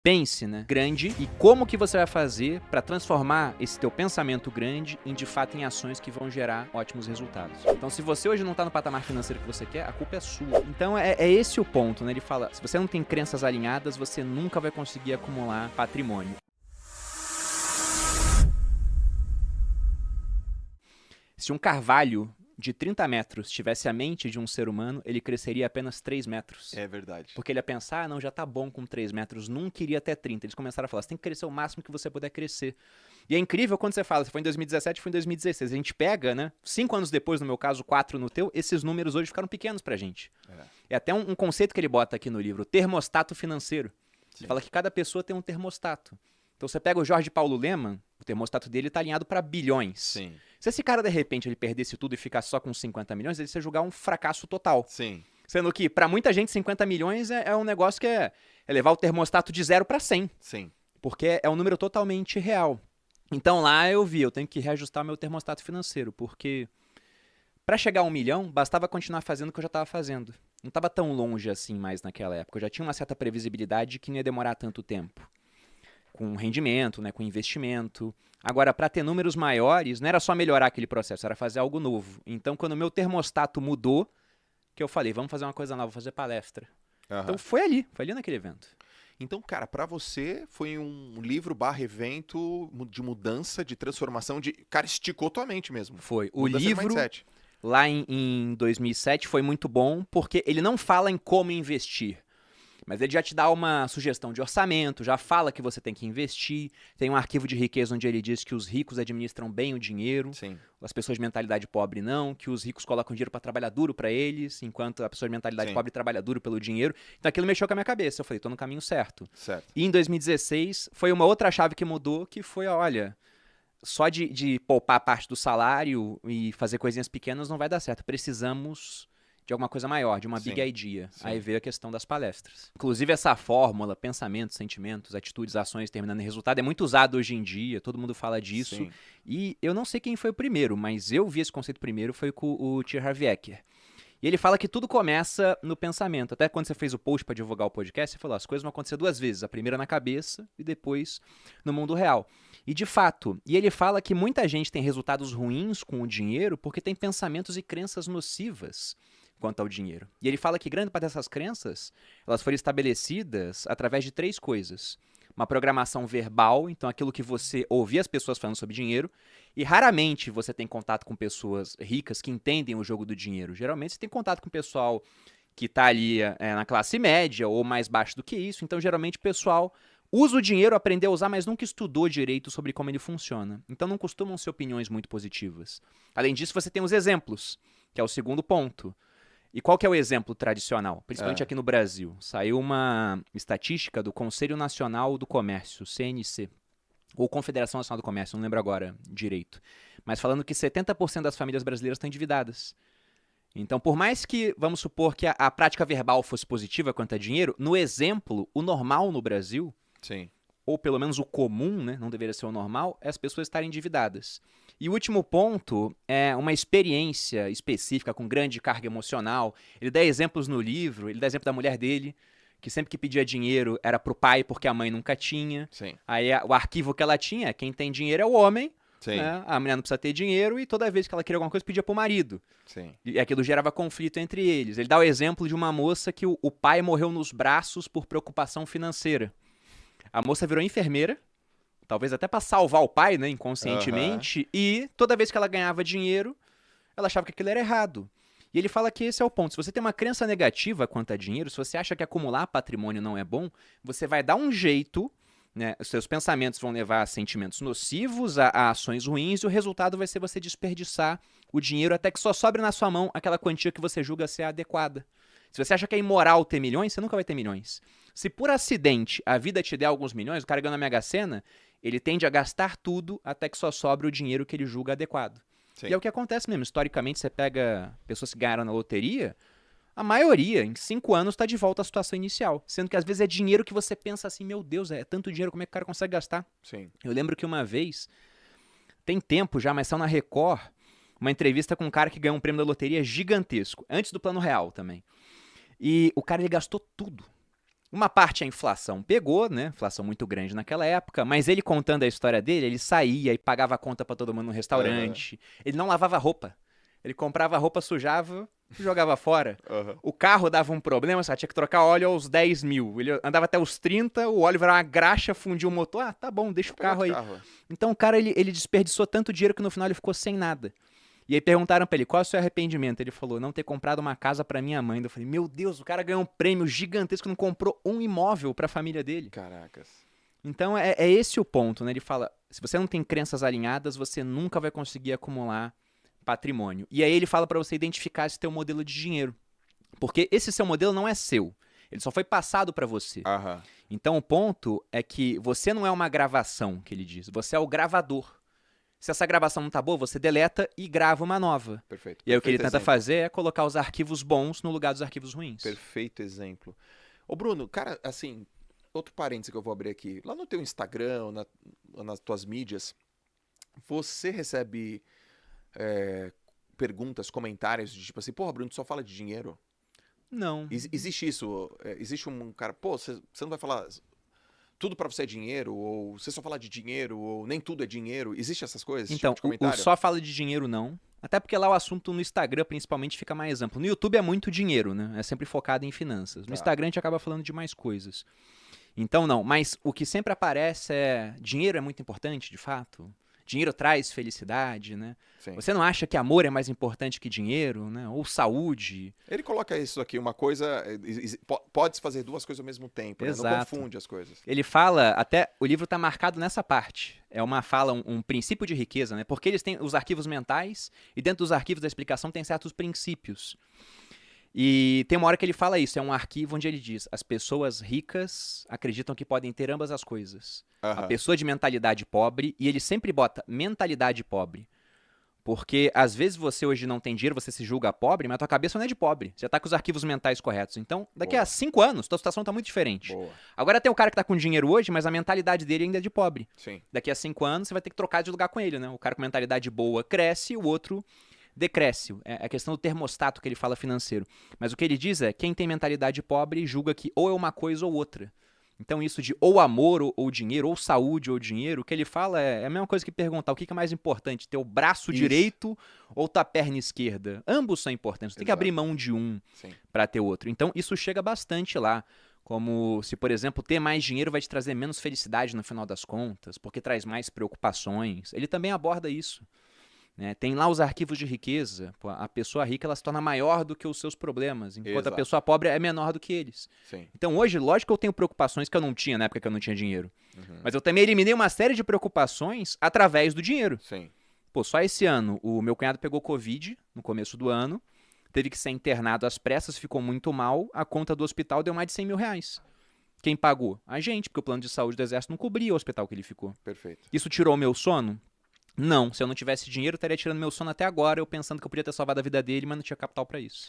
Pense, né, grande e como que você vai fazer para transformar esse teu pensamento grande em, de fato, em ações que vão gerar ótimos resultados. Então, se você hoje não tá no patamar financeiro que você quer, a culpa é sua. Então, é esse o ponto, né? Ele fala, se você não tem crenças alinhadas, você nunca vai conseguir acumular patrimônio. Se um carvalho de 30 metros tivesse a mente de um ser humano, ele cresceria apenas 3 metros. É verdade. Porque ele ia pensar, não, já tá bom com 3 metros, nunca iria até 30. Eles começaram a falar, você tem que crescer o máximo que você puder crescer. E é incrível quando você fala, você foi em 2017, foi em 2016. A gente pega, né, 5 anos depois, no meu caso, 4 no teu, esses números hoje ficaram pequenos pra gente. É até um conceito que ele bota aqui no livro, o termostato financeiro. Ele fala que cada pessoa tem um termostato. Então você pega o Jorge Paulo Lemann, o termostato dele tá alinhado para bilhões. Sim. Se esse cara, de repente, ele perdesse tudo e ficasse só com 50 milhões, ele ia julgar um fracasso total. Sim. Sendo que, para muita gente, 50 milhões é um negócio que é levar o termostato de 0 para 100. Sim. Porque é um número totalmente real. Então lá eu tenho que reajustar meu termostato financeiro, porque para chegar a 1 milhão, bastava continuar fazendo o que eu já estava fazendo. Não estava tão longe assim mais naquela época. Eu já tinha uma certa previsibilidade que não ia demorar tanto tempo. Com rendimento, né, com investimento. Agora, para ter números maiores, não era só melhorar aquele processo, era fazer algo novo. Então, quando o meu termostato mudou, que eu falei, vamos fazer uma coisa nova, vou fazer palestra. Então, foi ali naquele evento. Então, cara, para você foi um livro / evento de mudança, de transformação, Cara, esticou tua mente mesmo. Foi. O livro, lá em 2007, foi muito bom, porque ele não fala em como investir. Mas ele já te dá uma sugestão de orçamento, já fala que você tem que investir. Tem um arquivo de riqueza onde ele diz que os ricos administram bem o dinheiro, Sim. As pessoas de mentalidade pobre não, que os ricos colocam dinheiro para trabalhar duro para eles, enquanto a pessoa de mentalidade pobre trabalha duro pelo dinheiro. Então aquilo mexeu com a minha cabeça, eu falei, tô no caminho certo. E em 2016 foi uma outra chave que mudou, que foi, olha, só de poupar parte do salário e fazer coisinhas pequenas não vai dar certo, precisamos de alguma coisa maior, de uma big idea. Aí veio a questão das palestras. Inclusive essa fórmula, pensamentos, sentimentos, atitudes, ações terminando em resultado, é muito usado hoje em dia, todo mundo fala disso. Sim. E eu não sei quem foi o primeiro, mas eu vi esse conceito primeiro, foi com o T. Harv Eker. E ele fala que tudo começa no pensamento. Até quando você fez o post para divulgar o podcast, você falou, as coisas vão acontecer 2 vezes, a primeira na cabeça e depois no mundo real. E de fato, ele fala que muita gente tem resultados ruins com o dinheiro porque tem pensamentos e crenças nocivas quanto ao dinheiro. E ele fala que grande parte dessas crenças, elas foram estabelecidas através de 3 coisas. Uma programação verbal, então aquilo que você ouvia as pessoas falando sobre dinheiro, e raramente você tem contato com pessoas ricas que entendem o jogo do dinheiro. Geralmente você tem contato com o pessoal que está ali na classe média ou mais baixo do que isso, então geralmente o pessoal usa o dinheiro, aprendeu a usar, mas nunca estudou direito sobre como ele funciona. Então não costumam ser opiniões muito positivas. Além disso, você tem os exemplos, que é o segundo ponto. E qual que é o exemplo tradicional? Principalmente aqui no Brasil. Saiu uma estatística do Conselho Nacional do Comércio, CNC, ou Confederação Nacional do Comércio, não lembro agora direito. Mas falando que 70% das famílias brasileiras estão endividadas. Então, por mais que, vamos supor que a prática verbal fosse positiva quanto a dinheiro, no exemplo, o normal no Brasil, ou pelo menos o comum, né, não deveria ser o normal, é as pessoas estarem endividadas. E o último ponto é uma experiência específica com grande carga emocional. Ele dá exemplos no livro, ele dá exemplo da mulher dele, que sempre que pedia dinheiro era pro pai porque a mãe nunca tinha. Aí o arquivo que ela tinha, quem tem dinheiro é o homem, né? A mulher não precisa ter dinheiro e toda vez que ela queria alguma coisa pedia pro marido. E aquilo gerava conflito entre eles. Ele dá o exemplo de uma moça que o pai morreu nos braços por preocupação financeira. A moça virou enfermeira, talvez até para salvar o pai, né, inconscientemente, e toda vez que ela ganhava dinheiro, ela achava que aquilo era errado. E ele fala que esse é o ponto. Se você tem uma crença negativa quanto a dinheiro, se você acha que acumular patrimônio não é bom, você vai dar um jeito, né, os seus pensamentos vão levar a sentimentos nocivos, a ações ruins, e o resultado vai ser você desperdiçar o dinheiro até que só sobre na sua mão aquela quantia que você julga ser adequada. Se você acha que é imoral ter milhões, você nunca vai ter milhões. Se por acidente a vida te der alguns milhões, o cara ganha na Mega Sena, ele tende a gastar tudo até que só sobre o dinheiro que ele julga adequado. E é o que acontece mesmo. Historicamente, você pega pessoas que ganharam na loteria, a maioria, em 5 anos, está de volta à situação inicial. Sendo que às vezes é dinheiro que você pensa assim, meu Deus, é tanto dinheiro, como é que o cara consegue gastar? Eu lembro que uma vez, tem tempo já, mas saiu na Record, uma entrevista com um cara que ganhou um prêmio da loteria gigantesco, antes do Plano Real também. E o cara, ele gastou tudo. Uma parte a inflação pegou, né? Inflação muito grande naquela época, mas ele contando a história dele, ele saía e pagava a conta pra todo mundo no restaurante. Ele não lavava roupa. Ele comprava roupa, sujava e jogava fora. Aham. O carro dava um problema, só tinha que trocar óleo aos 10 mil. Ele andava até os 30, o óleo virava uma graxa, fundiu o motor. Ah, tá bom, deixa o Pega carro aí. outro carro. Então o cara, ele desperdiçou tanto dinheiro que no final ele ficou sem nada. E aí perguntaram pra ele, qual é o seu arrependimento? Ele falou, não ter comprado uma casa pra minha mãe. Eu falei, meu Deus, o cara ganhou um prêmio gigantesco, não comprou um imóvel pra família dele. Caracas. Então é esse o ponto, né? Ele fala, se você não tem crenças alinhadas, você nunca vai conseguir acumular patrimônio. E aí ele fala pra você identificar esse teu modelo de dinheiro. Porque esse seu modelo não é seu. Ele só foi passado pra você. Aham. Então o ponto é que você não é uma gravação, que ele diz. Você é o gravador. Se essa gravação não tá boa, você deleta e grava uma nova. Perfeito. E aí o que ele Perfeito tenta exemplo. fazer é colocar os arquivos bons no lugar dos arquivos ruins. Perfeito exemplo. Ô, Bruno, cara, assim, outro parênteses que eu vou abrir aqui. Lá no teu Instagram, nas tuas mídias, você recebe perguntas, comentários de tipo assim, porra, Bruno, tu só fala de dinheiro? Não. Existe isso? Existe um cara, pô, você não vai falar tudo pra você é dinheiro? Ou você só fala de dinheiro? Ou nem tudo é dinheiro? Existe essas coisas? Esse Então, tipo de o comentário? só fala de dinheiro não. Até porque lá o assunto no Instagram, principalmente, fica mais amplo. No YouTube é muito dinheiro, né? É sempre focado em finanças. No Tá. Instagram a gente acaba falando de mais coisas. Então não, mas o que sempre aparece é dinheiro é muito importante, de fato. Dinheiro traz felicidade, né? Sim. Você não acha que amor é mais importante que dinheiro, né? Ou saúde? Ele coloca isso aqui, uma coisa. Pode-se fazer duas coisas ao mesmo tempo, né? Não Exato. confunde as coisas. Ele fala, até o livro está marcado nessa parte. É uma fala, um princípio de riqueza, né? Porque eles têm os arquivos mentais e dentro dos arquivos da explicação tem certos princípios. E tem uma hora que ele fala isso, é um arquivo onde ele diz: as pessoas ricas acreditam que podem ter ambas as coisas. A Aham. pessoa de mentalidade pobre, e ele sempre bota mentalidade pobre. Porque às vezes você hoje não tem dinheiro, você se julga pobre, mas a tua cabeça não é de pobre. Você tá com os arquivos mentais corretos. Então, daqui Boa. a 5 anos, tua situação tá muito diferente. Boa. Agora tem o cara que tá com dinheiro hoje, mas a mentalidade dele ainda é de pobre. Sim. Daqui a 5 anos você vai ter que trocar de lugar com ele, né? O cara com mentalidade boa cresce, o outro decresce. É a questão do termostato que ele fala financeiro. Mas o que ele diz é, quem tem mentalidade pobre julga que ou é uma coisa ou outra. Então isso de ou amor ou dinheiro, ou saúde ou dinheiro, o que ele fala é a mesma coisa que perguntar o que é mais importante, ter o braço Isso. direito ou tua perna esquerda. Ambos são importantes, tem que Exato. abrir mão de um Sim. para ter outro. Então isso chega bastante lá. Como se, por exemplo, ter mais dinheiro vai te trazer menos felicidade no final das contas, porque traz mais preocupações. Ele também aborda isso. Né? Tem lá os arquivos de riqueza. Pô, a pessoa rica ela se torna maior do que os seus problemas, enquanto Exato. a pessoa pobre é menor do que eles. Sim. Então hoje, lógico que eu tenho preocupações que eu não tinha na época que eu não tinha dinheiro. Uhum. Mas eu também eliminei uma série de preocupações através do dinheiro. Sim. Pô, só esse ano o meu cunhado pegou Covid no começo do ano, teve que ser internado às pressas, ficou muito mal, a conta do hospital deu mais de 100 mil reais. Quem pagou? A gente, porque o plano de saúde do Exército não cobria o hospital que ele ficou. Perfeito. Isso tirou o meu sono? Não. Se eu não tivesse dinheiro, eu estaria tirando meu sono até agora, eu pensando que eu podia ter salvado a vida dele, mas não tinha capital pra isso.